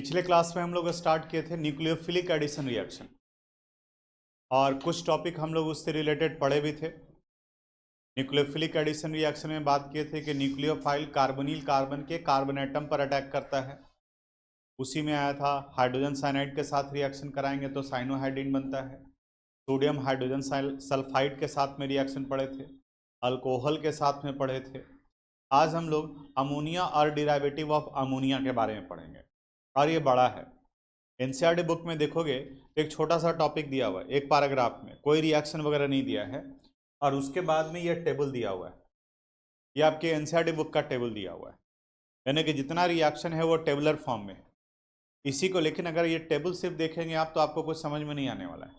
पिछले क्लास में हम लोग स्टार्ट किए थे न्यूक्लियोफिलिक एडिशन रिएक्शन और कुछ टॉपिक हम लोग उससे रिलेटेड पढ़े भी थे। न्यूक्लियोफिलिक एडिशन रिएक्शन में बात किए थे कि न्यूक्लियोफाइल कार्बोनिल कार्बन के कार्बन एटम पर अटैक करता है। उसी में आया था हाइड्रोजन साइनाइड के साथ रिएक्शन कराएंगे तो साइनोहाइड्रीन बनता है। सोडियम हाइड्रोजन सल्फाइड के साथ में रिएक्शन पढ़े थे, अल्कोहल के साथ में पढ़े थे। आज हम लोग अमोनिया और डिराइवेटिव ऑफ अमोनिया के बारे में पढ़ेंगे और ये बड़ा है। एनसीईआरटी बुक में देखोगे तो एक छोटा सा टॉपिक दिया हुआ है, एक पैराग्राफ में कोई रिएक्शन वगैरह नहीं दिया है और उसके बाद में ये टेबल दिया हुआ है। ये आपके एनसीईआरटी बुक का टेबल दिया हुआ है, यानी कि जितना रिएक्शन है वो टेबुलर फॉर्म में है इसी को। लेकिन अगर ये टेबल सिर्फ देखेंगे आप तो आपको कुछ समझ में नहीं आने वाला है।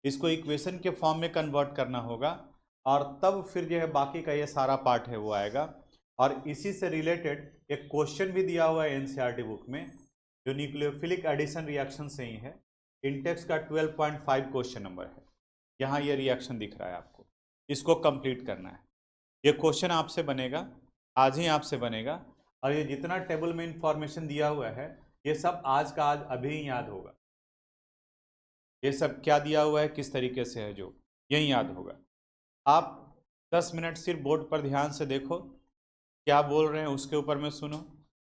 इसको इक्वेशन के फॉर्म में कन्वर्ट करना होगा और तब फिर जो है बाकी का ये सारा पार्ट है वो आएगा। और इसी से रिलेटेड एक क्वेश्चन भी दिया हुआ है एनसीईआरटी बुक में जो न्यूक्लियोफिलिक एडिशन रिएक्शन से ही है। इंटेक्स का 12.5 क्वेश्चन नंबर है। यहाँ ये रिएक्शन दिख रहा है आपको, इसको कंप्लीट करना है। ये क्वेश्चन आपसे बनेगा, आज ही आपसे बनेगा और ये जितना टेबल में इंफॉर्मेशन दिया हुआ है ये सब आज का आज अभी ही याद होगा। ये सब क्या दिया हुआ है किस तरीके से है जो यही याद होगा। आप 10 मिनट सिर्फ बोर्ड पर ध्यान से देखो क्या बोल रहे हैं, उसके ऊपर में सुनो।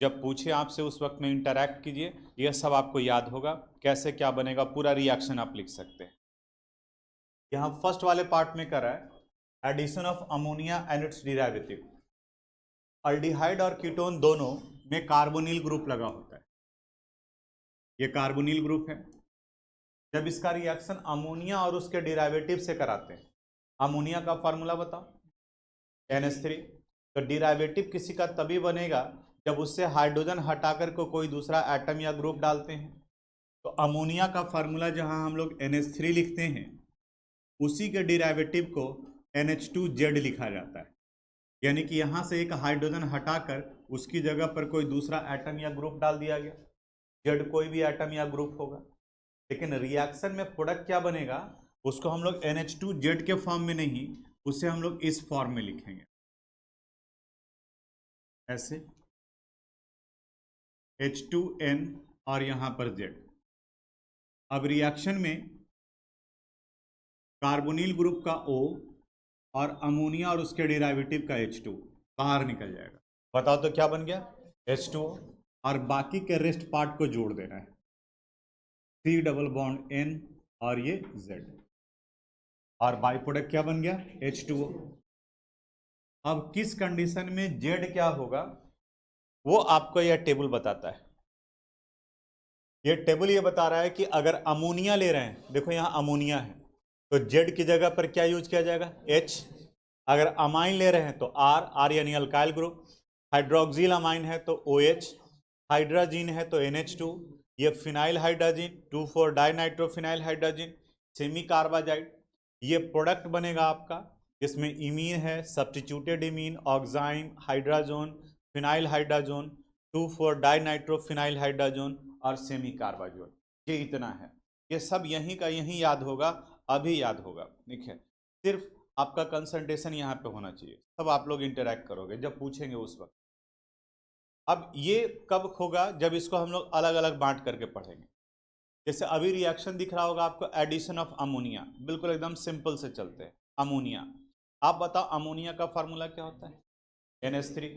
जब पूछे आपसे उस वक्त में इंटरैक्ट कीजिए, यह सब आपको याद होगा। कैसे क्या बनेगा पूरा रिएक्शन आप लिख सकते हैं। यहाँ फर्स्ट वाले पार्ट में कर रहा है addition of ammonia and its derivative. Aldehyde और कीटोन दोनों में कार्बोनिल ग्रुप लगा होता है, ये कार्बोनिल ग्रुप है। जब इसका रिएक्शन अमोनिया और उसके डिराइवेटिव से कराते हैं, अमोनिया का फार्मूला बताओ NH3। तो डिराइवेटिव किसी का तभी बनेगा जब उससे हाइड्रोजन हटाकर को कोई दूसरा एटम या ग्रुप डालते हैं। तो अमोनिया का फार्मूला जहां हम लोग NH3 लिखते हैं उसी के डिराइवेटिव को NH2Z लिखा जाता है। यानी कि यहां से एक हाइड्रोजन हटाकर उसकी जगह पर कोई दूसरा एटम या ग्रुप डाल दिया गया। जेड कोई भी एटम या ग्रुप होगा, लेकिन रिएक्शन में प्रोडक्ट क्या बनेगा उसको हम लोग NH2Z के फॉर्म में नहीं, उसे हम लोग इस फॉर्म में लिखेंगे ऐसे H2N और यहां पर Z। अब रिएक्शन में कार्बोनिल ग्रुप का O और अमोनिया और उसके डिराइवेटिव का H2 बाहर निकल जाएगा। बताओ तो क्या बन गया H2O और बाकी के रेस्ट पार्ट को जोड़ देना है C डबल बॉन्ड N और ये Z और बाई प्रोडक्ट क्या बन गया H2O। अब किस कंडीशन में Z क्या होगा वो आपको यह टेबल बताता है। ये टेबल ये बता रहा है कि अगर अमोनिया ले रहे हैं, देखो यहाँ अमोनिया है तो Z की जगह पर क्या यूज किया जाएगा H। अगर अमाइन ले रहे हैं तो R यानी अल्काइल ग्रुप। हाइड्रोक्सिल अमाइन है तो OH। हाइड्रोजीन है तो NH2। ये phenyl hydrazine 2,4 dinitrophenyl hydrazine semicarbazide. ये प्रोडक्ट बनेगा आपका जिसमें इमीन है, substituted imine, oxime, hydrazone, phenyl hydrazone, 2,4 dinitrophenyl hydrazone और सेमी कार्बाजोन। ये इतना है, ये सब यहीं का यहीं याद होगा, अभी याद होगा। ठीक है, सिर्फ आपका कंसंट्रेशन यहाँ पे होना चाहिए, सब आप लोग इंटरेक्ट करोगे जब पूछेंगे उस वक्त। अब ये कब होगा जब इसको हम लोग अलग अलग बांट करके पढ़ेंगे। जैसे अभी रिएक्शन दिख रहा होगा आपको एडिशन ऑफ अमोनिया, बिल्कुल एकदम सिंपल से चलते हैं। अमोनिया, आप बताओ अमोनिया का फार्मूला क्या होता है NH3।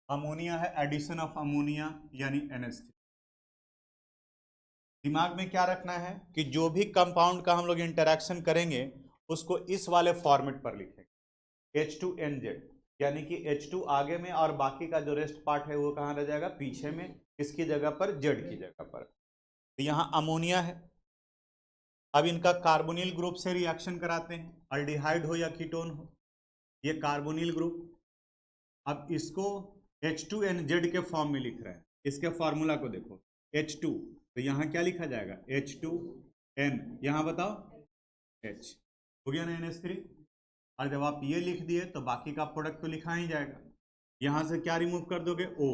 अमोनिया है एडिशन ऑफ अमोनिया यानी NH3। दिमाग में क्या रखना है कि जो भी कंपाउंड का हम लोग इंटरेक्शन करेंगे उसको इस वाले फॉर्मेट पर लिखेंगे H2NZ, यानी कि H2 आगे में और बाकी का जो रेस्ट पार्ट है वो कहाँ रह जाएगा पीछे में, इसकी जगह पर Z की जगह पर। तो यहाँ अमोनिया है। अब इनका कार्बोनिल ग्रुप से रिएक्शन कराते हैं, अल्डिहाइड हो या कीटोन हो, ये कार्बोनिल ग्रुप। अब इसको H2NZ के फॉर्म में लिख रहे हैं। इसके फॉर्मूला को देखो H2, तो यहाँ क्या लिखा जाएगा H2N, यहाँ बताओ H हो गया ना NH3। और जब आप ये लिख दिए तो बाकी का प्रोडक्ट तो लिखा ही जाएगा। यहाँ से क्या रिमूव कर दोगे O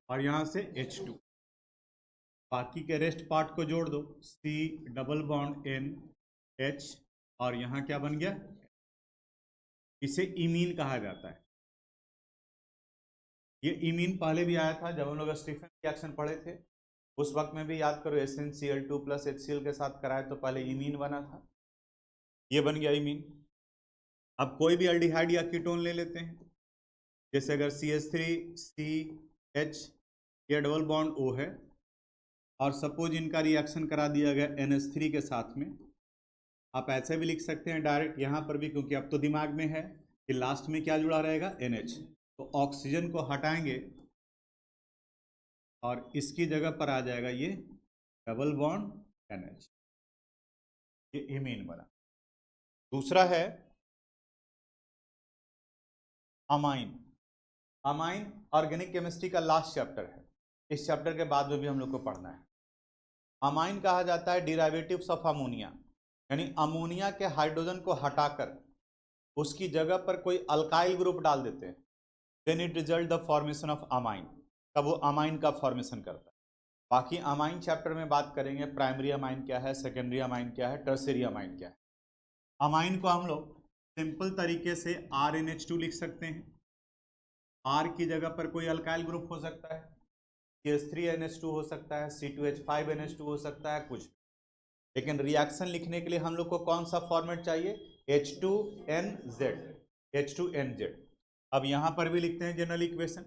और यहाँ से H2, बाकी के रेस्ट पार्ट को जोड़ दो C double bond N H और यहाँ क्या बन गया, इसे इमीन कहा जाता है। ये इमीन पहले भी आया था जब हम लोग स्टीफन रिएक्शन पढ़े थे, उस वक्त में भी याद करो SnCl2 प्लस HCl के साथ कराए तो पहले इमीन बना था, ये बन गया इमीन। अब कोई भी एल्डिहाइड या कीटोन ले लेते हैं, जैसे अगर CH3CH ये डबल बॉन्ड O है और सपोज इनका रिएक्शन करा दिया गया NH3 के साथ में, आप ऐसे भी लिख सकते हैं डायरेक्ट यहाँ पर भी, क्योंकि अब तो दिमाग में है कि लास्ट में क्या जुड़ा रहेगा NH, तो ऑक्सीजन को हटाएंगे और इसकी जगह पर आ जाएगा ये डबल बॉन्ड NH, ये इमीन बना। दूसरा है अमाइन। अमाइन ऑर्गेनिक केमिस्ट्री का लास्ट चैप्टर है, इस चैप्टर के बाद में भी हम लोग को पढ़ना है। अमाइन कहा जाता है डिराइवेटिव्स ऑफ अमोनिया, यानी अमोनिया के हाइड्रोजन को हटाकर उसकी जगह पर कोई अल्काइल ग्रुप डाल देते हैं, then it result the formation of amine, तब वो अमाइन का फॉर्मेशन करता है। बाकी अमाइन चैप्टर में बात करेंगे, प्राइमरी अमाइन क्या है, सेकेंडरी अमाइन क्या है, टर्सरी अमाइन क्या है। अमाइन को हम लोग सिंपल तरीके से RNH2 लिख सकते हैं, R की जगह पर कोई अल्काइल ग्रुप हो सकता है, CH3NH2 हो सकता है, C2H5NH2 हो सकता है, कुछ। लेकिन रिएक्शन लिखने के लिए हम लोग को कौन सा फॉर्मेट चाहिए, H2NZ। अब यहां पर भी लिखते हैं जनरल इक्वेशन,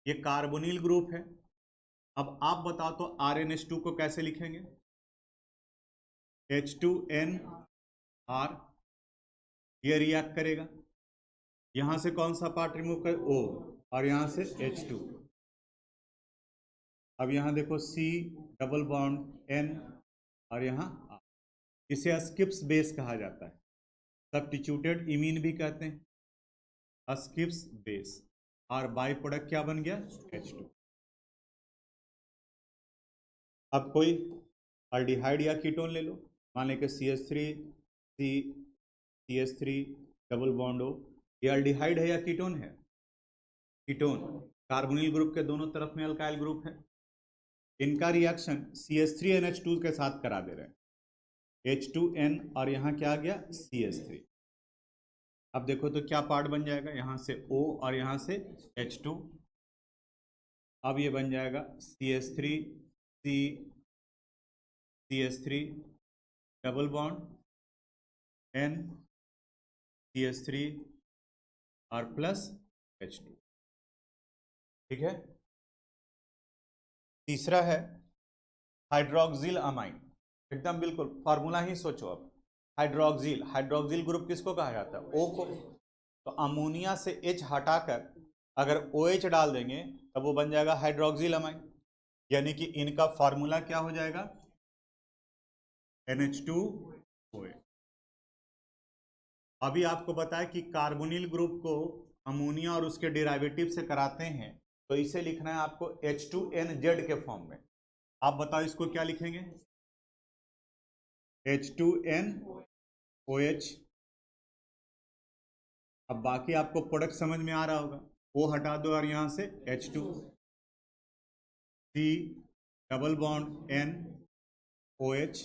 ये कार्बोनिल ग्रुप है। अब आप बताओ तो RNH2 को कैसे लिखेंगे, H2NR, ये रिएक्ट करेगा, यहां से कौन सा पार्ट रिमूव कर O और यहां से H2। अब यहां देखो C डबल बॉन्ड N और यहां R, इसे स्किप्स बेस कहा जाता है, सब्स्टिट्यूटेड इमीन भी कहते हैं, स्किप्स बेस, और बाई प्रोडक्ट क्या बन गया, H2। अब कोई अल्डिहाइड या कीटोन ले लो, मान लें कि CH3 डबल बॉन्ड O, ये अल्डिहाइड है या कीटोन है, कीटोन, कार्बोनिल ग्रुप के दोनों तरफ में अल्काइल ग्रुप है। इनका रिएक्शन CH3NH2 के साथ करा दे रहे हैं, H2N और यहाँ क्या आ गया CH3। अब देखो तो क्या पार्ट बन जाएगा, यहाँ से O और यहाँ से H2। अब ये बन जाएगा CH3 double bond N CH3 और प्लस H2, ठीक है। तीसरा है हाइड्रोक्सिल अमाइन, एकदम बिल्कुल फार्मूला ही सोचो। अब हाइड्रोक्सिल ग्रुप किसको कहा जाता है, O को। तो अमोनिया से H हटाकर अगर OH डाल देंगे तब वो बन जाएगा हाइड्रोक्सिल अमाइन, यानी कि इनका फार्मूला क्या हो जाएगा, NH2OH। अभी आपको बताया कि कार्बोनिल ग्रुप को अमोनिया और उसके डेरिवेटिव से कराते हैं, तो इसे लिखना है आपको H2NZ के फॉर्म में। आप बताओ इसको क्या लिखेंगे, H2NOH। अब बाकी आपको प्रोडक्ट समझ में आ रहा होगा, वो हटा दो और यहां से H2, C double bond N OH,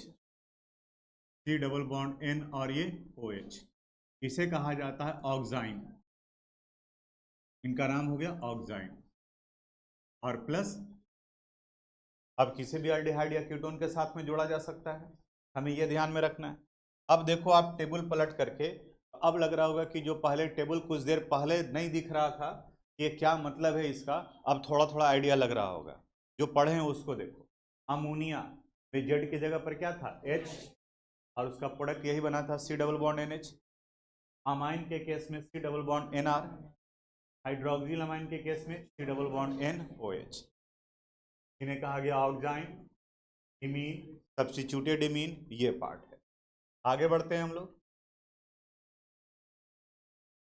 C double bond N और ये OH, इसे कहा जाता है ऑक्साइन, इनका नाम हो गया ऑक्साइन। और प्लस अब किसी भी अल्डिहाइड या कीटोन के साथ में जोड़ा जा सकता है, हमें यह ध्यान में रखना है। अब देखो आप टेबल पलट करके, अब लग रहा होगा कि जो पहले टेबल कुछ देर पहले नहीं दिख रहा था, ये क्या मतलब है इसका, अब थोड़ा थोड़ा आइडिया लग रहा होगा। जो पढ़े हैं उसको देखो, अमोनिया में जेड की जगह पर क्या था, H, और उसका प्रोडक्ट यही बना था C double bond NH। Amine के केस में C double bond NR, hydroxyl amine के केस में C डबल बॉन्ड NOH। इन्हें कहा गया ऑक्साइन, इमीन, सब्स्टिट्यूटेड इमीन, ये पार्ट है। आगे बढ़ते हैं हम लोग,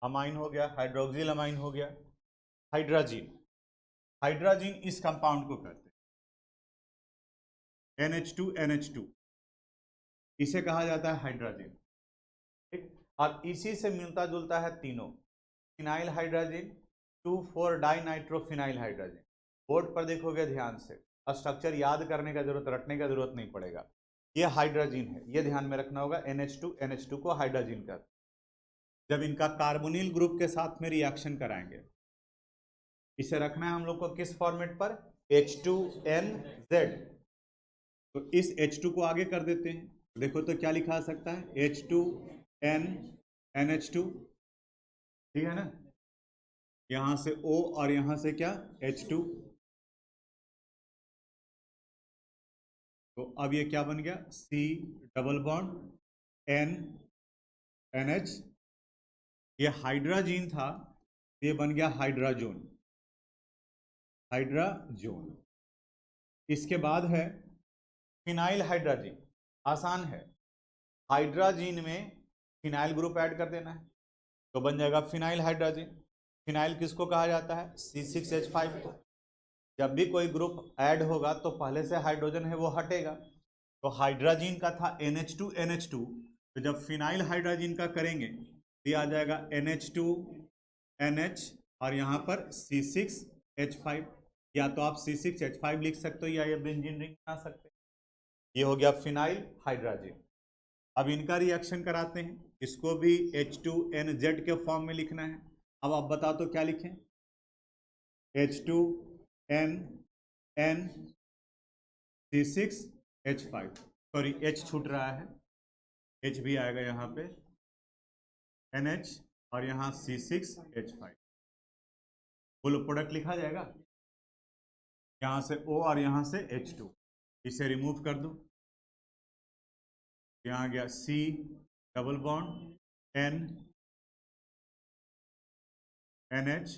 अमाइन हो गया, हाइड्रोक्सिल अमाइन हो गया, हाइड्रोजन इस कंपाउंड को कहते हैं NH2NH2, इसे कहा जाता है हाइड्रोजन, ठीक। और इसी से मिलता जुलता है तीनों, phenyl hydrogen, 2,4 dinitrophenyl hydrogen. Board पर देखोगे ध्यान से, स्ट्रक्चर याद करने का जरूरत, रटने का जरूरत नहीं पड़ेगा, ये हाइड्रोजन है, ये ध्यान में रखना होगा। NH2 को हाइड्रोजन कहते हैं। जब इनका कार्बोनिल ग्रुप के साथ में रिएक्शन कराएंगे, इसे रखना है हम लोग को किस फॉर्मेट पर, H2NZ। तो इस H2 को आगे कर देते हैं, देखो तो क्या लिखा जा सकता है, H2NH2, ठीक है ना, यहां से O और यहां से क्या, H2। तो अब ये क्या बन गया, C डबल बॉन्ड NH, ये हाइड्राजीन था, ये बन गया हाइड्राजोन, हाइड्राजोन। इसके बाद है फिनाइल हाइड्राजीन, आसान है, हाइड्राजीन में फिनाइल ग्रुप ऐड कर देना है तो बन जाएगा फिनाइल हाइड्राजीन। फिनाइल किसको कहा जाता है, C6H5 को। जब भी कोई ग्रुप ऐड होगा तो पहले से हाइड्रोजन है वो हटेगा, तो हाइड्राजीन का था NH2NH2, तो जब फिनाइल हाइड्राजीन का करेंगे तो ये आ जाएगा NH2NH और यहाँ पर C6H5, या तो आप C6H5 लिख सकते हो या ये बेंजीन रिंग बना सकते हैं। ये हो गया फिनाइल हाइड्राजीन। अब इनका रिएक्शन कराते हैं, इसको भी H2NZ के फॉर्म में लिखना है। अब आप बताओ तो क्या लिखें, H2NC6H5, सॉरी H छूट रहा है, H भी आएगा यहाँ पे, NH और यहाँ C6H5, फुल प्रोडक्ट लिखा जाएगा, यहाँ से O और यहाँ से H2, इसे रिमूव कर दो, यहाँ गया C डबल बॉन्ड NH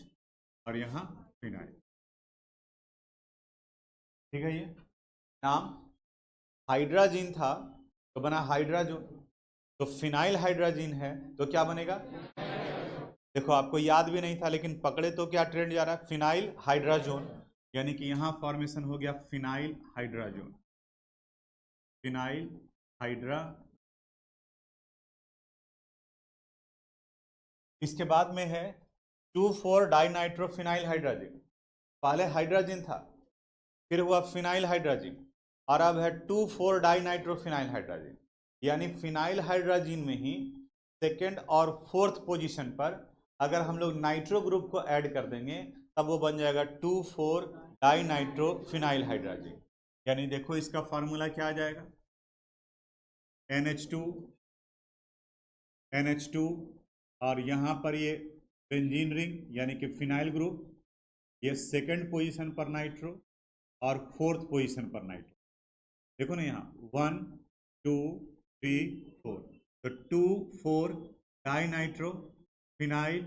और यहाँ फिनाइल, ठीक है। ये नाम हाइड्राजीन था तो बना हाइड्राजोन, तो फिनाइल हाइड्राजीन है तो क्या बनेगा, देखो आपको याद भी नहीं था लेकिन पकड़े तो क्या ट्रेंड जा रहा है, फिनाइल हाइड्राजोन, यानी कि यहां फॉर्मेशन हो गया फिनाइल हाइड्राजोन, फिनाइल हाइड्रा। इसके बाद में है 2,4 डाइनाइट्रोफिनाइल हाइड्राजीन, पहले हाइड्राजीन था फिर हुआ फिनाइल हाइड्राजीन और अब है 2,4 डाइनाइट्रोफिनाइल हाइड्राजीन, यानी फिनाइल हाइड्राजीन में ही सेकेंड और फोर्थ पोजीशन पर अगर हम लोग नाइट्रो ग्रुप को ऐड कर देंगे तब वो बन जाएगा 2,4 डाइनाइट्रोफिनाइल हाइड्राजीन। यानी देखो इसका फॉर्मूला क्या आ जाएगा, NH2 और यहाँ पर ये बेंजीन रिंग यानी कि फिनाइल ग्रुप, ये सेकंड पोजीशन पर नाइट्रो और फोर्थ पोजीशन पर नाइट्रो, देखो ना यहाँ 1 2 3 4, तो 2,4 डाइनाइट्रो फिनाइल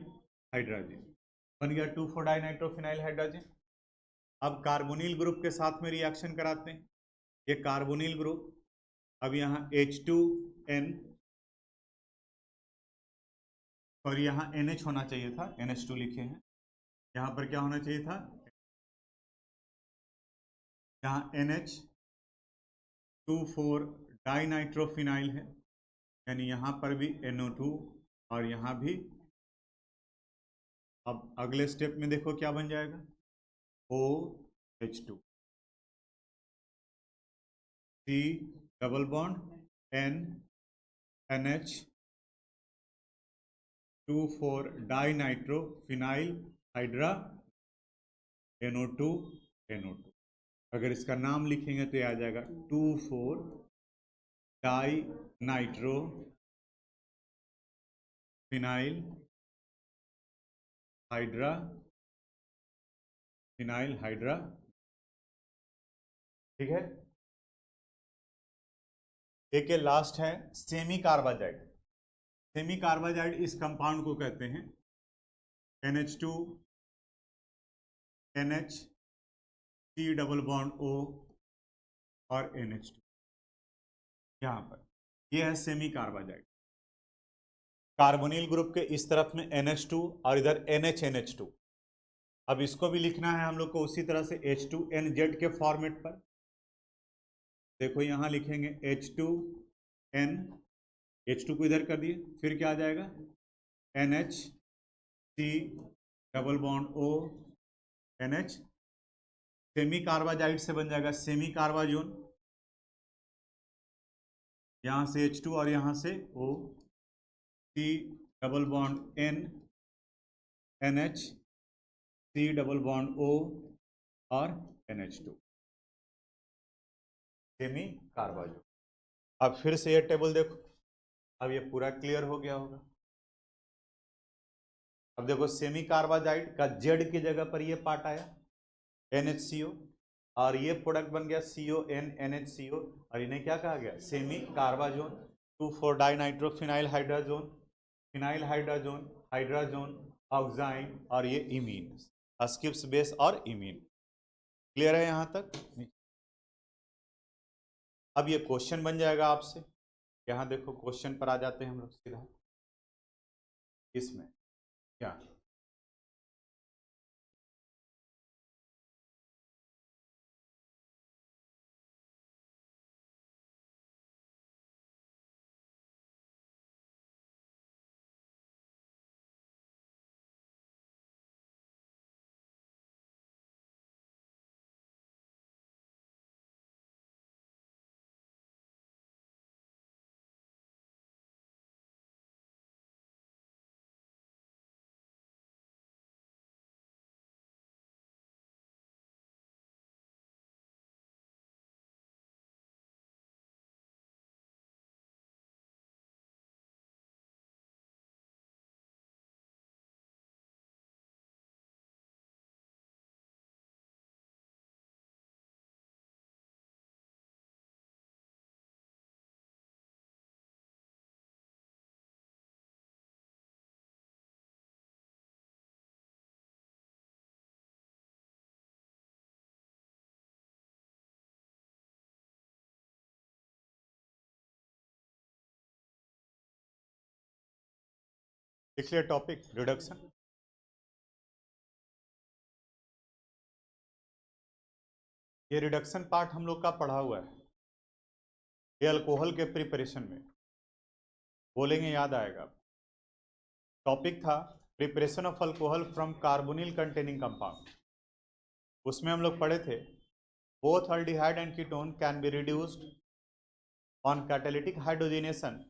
हाइड्रोजन बन गया, 2,4 डाइनाइट्रो फिनाइल हाइड्रोजन। अब कार्बोनिल ग्रुप के साथ में रिएक्शन कराते हैं, ये कार्बोनिल ग्रुप, अब यहाँ H2N, और यहाँ NH होना चाहिए था, NH2 लिखे हैं, यहाँ पर क्या होना चाहिए था, यहाँ NH 2,4 डाइनाइट्रोफिनाइल है, यानी यहाँ पर भी NO2 और यहाँ भी। अब अगले स्टेप में देखो क्या बन जाएगा, OH2, C double bond NH 2,4 dinitrophenyl hydra NO2 NO2। अगर इसका नाम लिखेंगे तो ये आ जाएगा 2,4 dinitro phenyl hydra, phenyl hydra, ठीक है। एक लास्ट है सेमी कार्बाजाइड। सेमी कार्बाजाइड इस कंपाउंड को कहते हैं NH2 NH C double bond O और NH2, यहाँ पर यह है सेमी कार्बाजाइड। कार्बोनिल ग्रुप के इस तरफ में NH2 और इधर NH2। अब इसको भी लिखना है हम लोग को उसी तरह से H2NZ के फॉर्मेट पर, देखो यहाँ लिखेंगे H2N, H2 को इधर कर दिए, फिर क्या आ जाएगा NH C double bond O NH, semi carbazide से बन जाएगा सेमी कार्बाजोन, यहाँ से H2 और यहाँ से O, C double bond N NH C double bond O और NH2, सेमी कार्बाजोन। अब फिर से ये टेबल देखो, अब ये पूरा क्लियर हो गया होगा। अब देखो सेमी कार्बाजाइड का जेड की जगह पर ये पार्ट आया NHCO, और ये प्रोडक्ट बन गया CON NHCO, और इन्हें क्या कहा गया, semicarbazone. 2,4 dinitrophenyl hydrazone, phenyl hydrazone, hydrazone, oxime, और ये इमीन, स्किप्स बेस और इमीन। क्लियर है यहां तक? अब ये क्वेश्चन बन जाएगा आपसे, यहां देखो क्वेश्चन पर आ जाते हैं हम लोग सीधा। इसमें क्या, लिख लिया टॉपिक रिडक्शन। ये रिडक्शन पार्ट हम लोग का पढ़ा हुआ है, ये अल्कोहल के प्रिपरेशन में बोलेंगे, याद आएगा। टॉपिक था preparation of alcohol from carbonyl containing compound. उसमें हम लोग पढ़े थे both aldehyde and ketone can be reduced on catalytic hydrogenation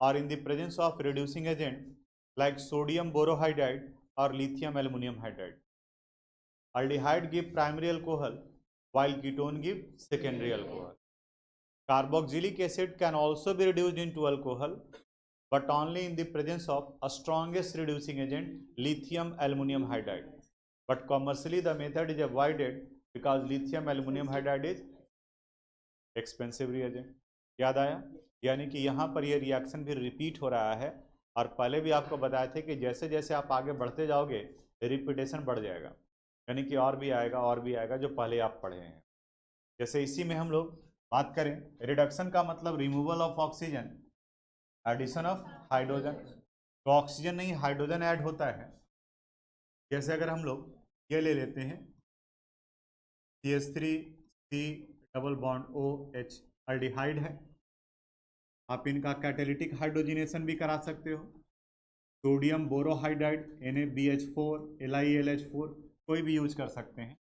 और in the presence of reducing agent like sodium borohydride or lithium aluminum hydride. Aldehyde give primary alcohol while ketone give secondary alcohol. Carboxylic acid can also be reduced into alcohol but only in the presence of a strongest reducing agent lithium aluminum hydride. But commercially the method is avoided because lithium aluminum hydride is expensive reagent. याद आया? यानी कि यहाँ पर ये reaction भी repeat हो रहा है, और पहले भी आपको बताए थे कि जैसे जैसे आप आगे बढ़ते जाओगे रिपीटेशन बढ़ जाएगा, यानी कि और भी आएगा जो पहले आप पढ़े हैं। जैसे इसी में हम लोग बात करें, रिडक्शन का मतलब removal of oxygen, addition of hydrogen. तो ऑक्सीजन नहीं हाइड्रोजन ऐड होता है। जैसे अगर हम लोग ये ले लेते हैं CH3C double bond OH, aldehyde है, आप इनका कैटालिटिक हाइड्रोजनेशन भी करा सकते हो। सोडियम बोरोहाइड्राइड NaBH4 LiLH4 कोई भी यूज कर सकते हैं।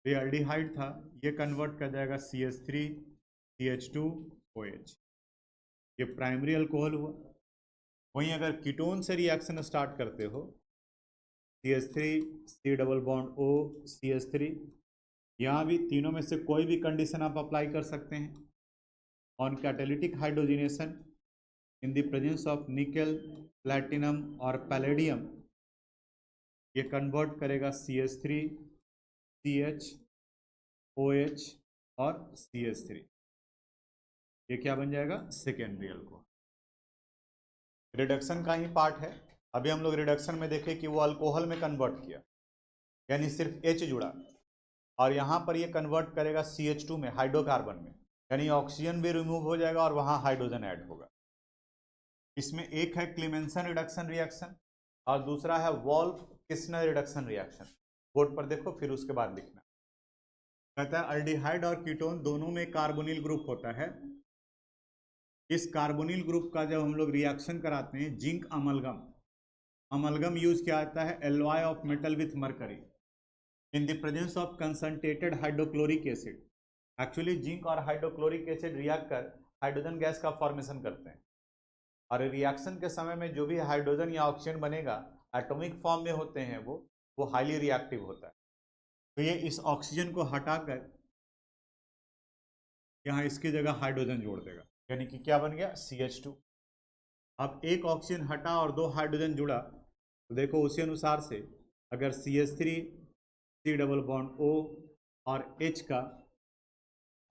ये अल्डिहाइड था, ये कन्वर्ट कर जाएगा CH3 CH2OH, ये प्राइमरी अल्कोहल हुआ। वहीं अगर कीटोन से रिएक्शन स्टार्ट करते हो CH3C double bond O CH3, यहाँ भी तीनों में से कोई भी कंडीशन आप अप्लाई कर सकते हैं। On catalytic hydrogenation in the presence of निकल, प्लैटिनम और पैलेडियम, ये कन्वर्ट करेगा CH3 CH OH और CH3, ये क्या बन जाएगा, सेकेंडरी अल्कोहल। रिडक्शन का ही पार्ट है। अभी हम लोग रिडक्शन में देखें कि वो अल्कोहल में कन्वर्ट किया, यानी सिर्फ H जुड़ा, और यहाँ पर ये कन्वर्ट करेगा CH2 में, हाइड्रोकार्बन में, यानी ऑक्सीजन भी रिमूव हो जाएगा और वहाँ हाइड्रोजन ऐड होगा। इसमें एक है क्लेमेंसन रिडक्शन रिएक्शन और दूसरा है Wolff Kishner reduction reaction. Board पर देखो फिर उसके बाद लिखना। कहता है अल्डिहाइड और कीटोन दोनों में कार्बोनिल ग्रुप होता है। इस कार्बोनिल ग्रुप का जब हम लोग रिएक्शन कराते हैं जिंक अमलगम यूज किया जाता है alloy of metal with mercury in the presence of concentrated hydrochloric acid. Actually zinc और हाइड्रोक्लोरिक एसिड रिएक्ट कर हाइड्रोजन गैस का फॉर्मेशन करते हैं, और रिएक्शन के समय में जो भी हाइड्रोजन या ऑक्सीजन बनेगा एटॉमिक फॉर्म में होते हैं वो हाईली रिएक्टिव होता है। तो ये इस ऑक्सीजन को हटाकर यहाँ इसकी जगह हाइड्रोजन जोड़ देगा, यानी कि क्या बन गया CH2। अब एक ऑक्सीजन हटा और 2 हाइड्रोजन जुड़ा, तो देखो उसी अनुसार से अगर CH3 C double bond O और H का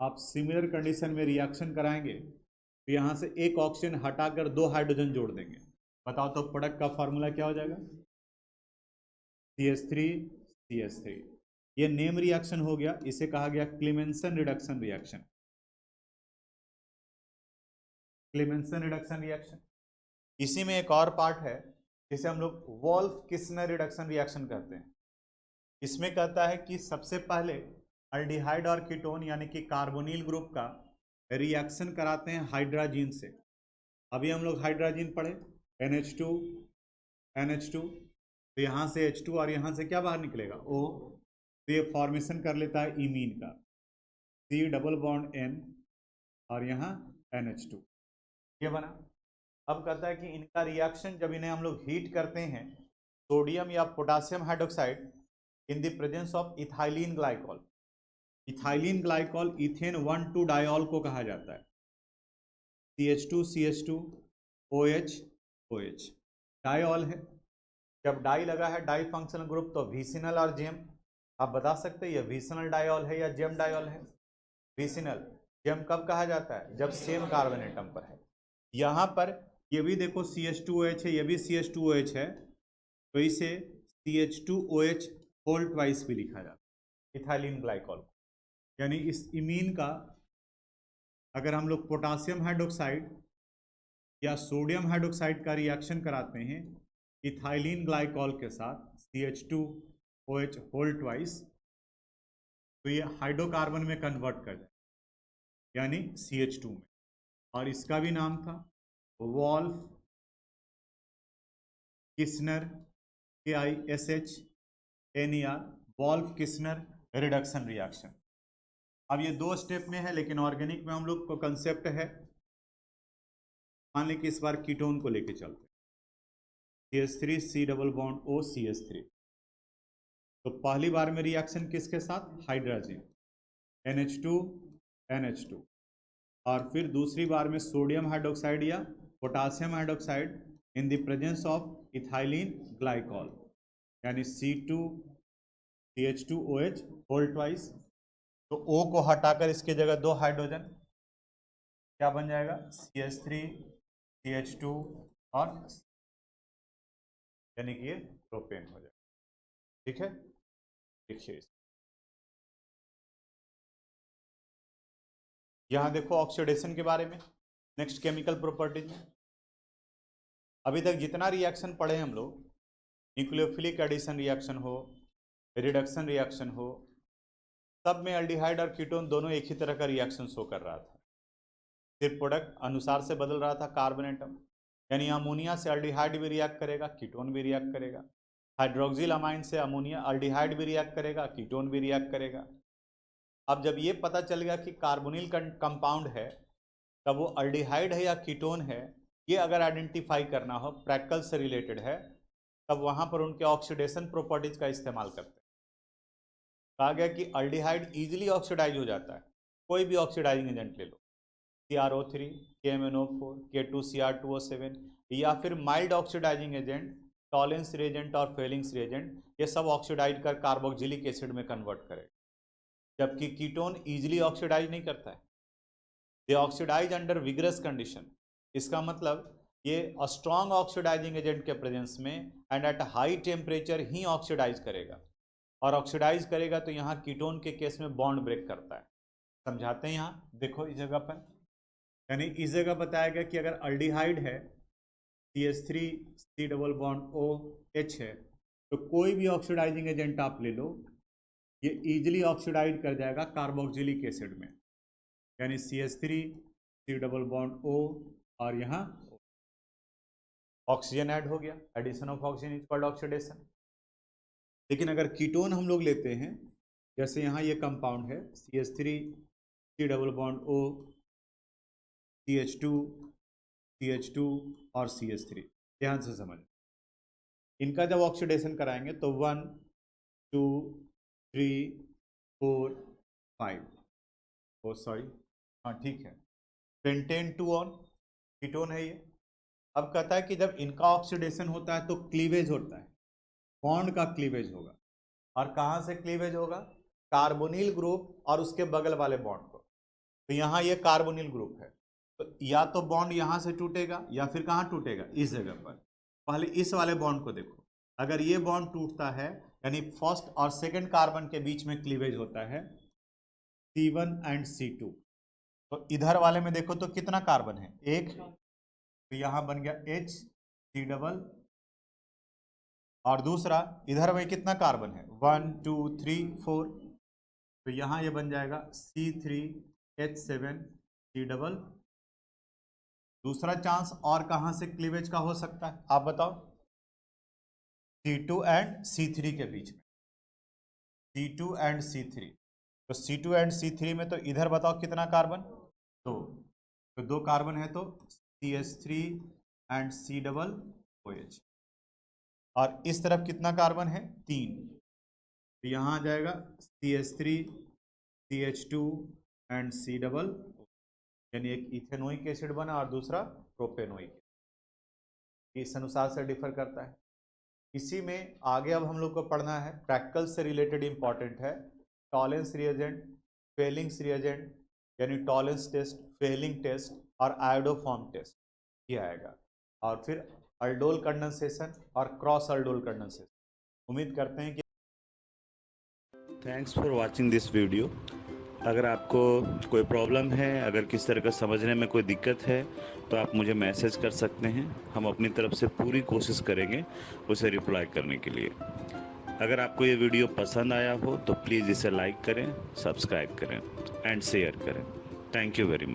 आप सिमिलर कंडीशन में रिएक्शन कराएंगे तो यहाँ से एक ऑक्सीजन हटाकर 2 हाइड्रोजन जोड़ देंगे। बताओ तो प्रोडक्ट का फॉर्मूला क्या हो जाएगा? CH3 CH3। ये नेम रिएक्शन हो गया, इसे कहा गया क्लीमेंसन रिडक्शन रिएक्शन। क्लीमेंसन reduction reaction. इसी में एक और पार्ट है जिसे हम लोग वोल्फ किस्नर रिडक्शन रिएक्शन कहते हैं। इसमें कहता है कि सबसे पहले अल्डिहाइड और कीटोन यानी कि कार्बोनिल ग्रुप का रिएक्शन कराते हैं हाइड्रोजन से। अभी हम लोग हाइड्रोजन पढ़े NH2 NH2, तो यहाँ से H2 और यहाँ से क्या बाहर निकलेगा O, तो ये फॉर्मेशन कर लेता है इमीन का C डबल बॉन्ड N और यहाँ NH2, ये बना। अब कहता है कि इनका रिएक्शन जब इन्हें हम लोग हीट करते हैं सोडियम या potassium hydroxide in the presence of ethylene glycol. Ethylene glycol ethane 1,2 diol को कहा जाता है। CH2 CH2 OH OH diol है। जब डाई लगा है डाई फंक्शनल ग्रुप तो विसिनल और जेम। आप बता सकते हैं ये विसिनल डायोल है या जेम डायोल है? विसिनल। जेम कब कहा जाता है? जब सेम कार्बन एटम पर है। यहाँ पर ये भी देखो CH2OH है, ये भी CH2OH है, तो इसे CH2OH होल ट्वाइस भी लिखा जाता है इथाइलिन ग्लाइकॉल। यानी इस इमीन का अगर हम लोग पोटासियम हाइड्रोक्साइड या सोडियम हाइड्रोक्साइड का रिएक्शन कराते हैं इथाइलिन ग्लाइकॉल के साथ CH2OH होल ट्वाइस, तो ये हाइड्रोकार्बन में कन्वर्ट कर जाए यानी CH2 में। और इसका भी नाम था Wolff Kishner KISHNER Wolff Kishner reduction reaction. अब ये 2 स्टेप में है, लेकिन ऑर्गेनिक में हम लोग को कंसेप्ट है, मान लीजिए कि इस बार कीटोन को लेके चलते हैं CH3 C double bond O CH3। तो पहली बार में रिएक्शन किसके साथ? हाइड्रोजन NH2 NH2, और फिर दूसरी बार में सोडियम हाइड्रोक्साइड या potassium hydroxide in the presence of ethylene glycol यानी C2 CH2OH होल ट्वाइस। तो O को हटाकर इसके जगह 2 हाइड्रोजन, क्या बन जाएगा? CH3 CH2 और यानी कि ये प्रोपेन हो जाएगा। ठीक है, देखिए यहाँ देखो ऑक्सीडेशन के बारे में, नेक्स्ट केमिकल प्रॉपर्टीज में। अभी तक जितना रिएक्शन पढ़े हम लोग, न्यूक्लियोफिलिक एडिशन रिएक्शन हो, रिडक्शन रिएक्शन हो, सब में अल्डिहाइड और कीटोन दोनों एक ही तरह का रिएक्शन शो कर रहा था। सिर्फ प्रोडक्ट अनुसार से बदल रहा था कार्बन एटम, यानी अमोनिया से अल्डिहाइड भी रिएक्ट करेगा, कीटोन भी रिएक्ट करेगा। हाइड्रोक्सिल अमाइन से अमोनिया अल्डिहाइड भी रिएक्ट करेगा, कीटोन भी रिएक्ट करेगा। अब जब ये पता चल गया कि कार्बोनिल कंपाउंड है, तब वो अल्डिहाइड है या कीटोन है, ये अगर आइडेंटिफाई करना हो, प्रैक्टिकल से रिलेटेड है, तब वहाँ पर उनके ऑक्सीडेशन प्रॉपर्टीज का इस्तेमाल करते हैं। कहा गया कि अल्डिहाइड इजीली ऑक्सीडाइज हो जाता है, कोई भी ऑक्सीडाइजिंग एजेंट ले लो, CrO3 KMnO4 K2Cr2O7, या फिर mild oxidising agent Tollens reagent और फेलिंग्स रिएजेंट, ये सब ऑक्सीडाइज कर कार्बोक्सिलिक एसिड में कन्वर्ट करेगा। जबकि कीटोन इजीली ऑक्सीडाइज नहीं करता है, they oxidise under vigorous condition. इसका मतलब ये स्ट्रॉन्ग ऑक्सीडाइजिंग एजेंट के प्रेजेंस में एंड एट हाई टेम्परेचर ही ऑक्सीडाइज करेगा, और ऑक्सीडाइज करेगा तो यहाँ कीटोन के केस में बॉन्ड ब्रेक करता है। समझाते हैं, यहाँ देखो इस जगह पर, यानी इस जगह बताया गया कि अगर अल्डिहाइड है CH3 C double bond OH है, तो कोई भी ऑक्सीडाइजिंग एजेंट आप ले लो, ये इजीली ऑक्सीडाइज कर जाएगा कार्बोक्सिलिक एसिड में, यानी CH3 C double bond O और यहाँ ऑक्सीजन ऐड हो गया, addition of oxygen is called oxidation. लेकिन अगर कीटोन हम लोग लेते हैं, जैसे यहाँ ये कंपाउंड है CH3 C double bond O CH2 CH2 और CH3, ध्यान से समझ, इनका जब ऑक्सीडेशन कराएंगे तो 1 2 3 4 5, ओ सॉरी, हाँ ठीक है, पेंटेन 2 ऑन, कीटोन है ये। अब कहता है कि जब इनका ऑक्सीडेशन होता है तो क्लीवेज होता है, बॉन्ड का क्लीवेज होगा। और कहाँ से क्लीवेज होगा? कार्बोनिल ग्रुप और उसके बगल वाले बॉन्ड को। तो यहाँ ये कार्बोनिल ग्रुप है, तो या तो बॉन्ड यहाँ से टूटेगा या फिर कहाँ टूटेगा, इस जगह पर। पहले इस वाले बॉन्ड को देखो, अगर ये बॉन्ड टूटता है यानी फर्स्ट और सेकंड कार्बन के बीच में क्लीवेज होता है C1 एंड C2। तो इधर वाले में देखो तो कितना कार्बन है? एक, तो यहाँ बन गया H C डबल, और दूसरा इधर में कितना कार्बन है? 1 2 3 4, तो यहाँ ये बन जाएगा C3H7 C डबल। दूसरा चांस और कहाँ से क्लीवेज का हो सकता है आप बताओ? C2 एंड C3 के बीच में, C2 एंड C3। तो C2 एंड C3 में तो इधर बताओ कितना कार्बन? तो दो कार्बन है, तो CH3 and C double OH। और इस तरफ कितना कार्बन है? 3, तो यहाँ आ जाएगा CH3 CH2 and C double, यानी एक इथेनोइक एसिड बना और दूसरा प्रोपेनोइक। इस अनुसार से डिफर करता है। इसी में आगे अब हम लोग को पढ़ना है, प्रैक्टिकल से रिलेटेड इंपॉर्टेंट है, टॉलेंस रिएजेंट, फेलिंग्स रिएजेंट, यानी टॉलेंस टेस्ट, फेलिंग टेस्ट और आयोडोफॉर्म टेस्ट, ये आएगा। और फिर अल्डोल कंडेंसेशन और क्रॉस अल्डोल कंडेंसेशन। उम्मीद करते हैं कि thanks for watching this video. अगर आपको कोई प्रॉब्लम है, अगर किस तरह का समझने में कोई दिक्कत है, तो आप मुझे मैसेज कर सकते हैं। हम अपनी तरफ से पूरी कोशिश करेंगे उसे रिप्लाई करने के लिए। अगर आपको ये वीडियो पसंद आया हो तो प्लीज़ इसे लाइक करें, सब्सक्राइब करें एंड शेयर करें। Thank you very much.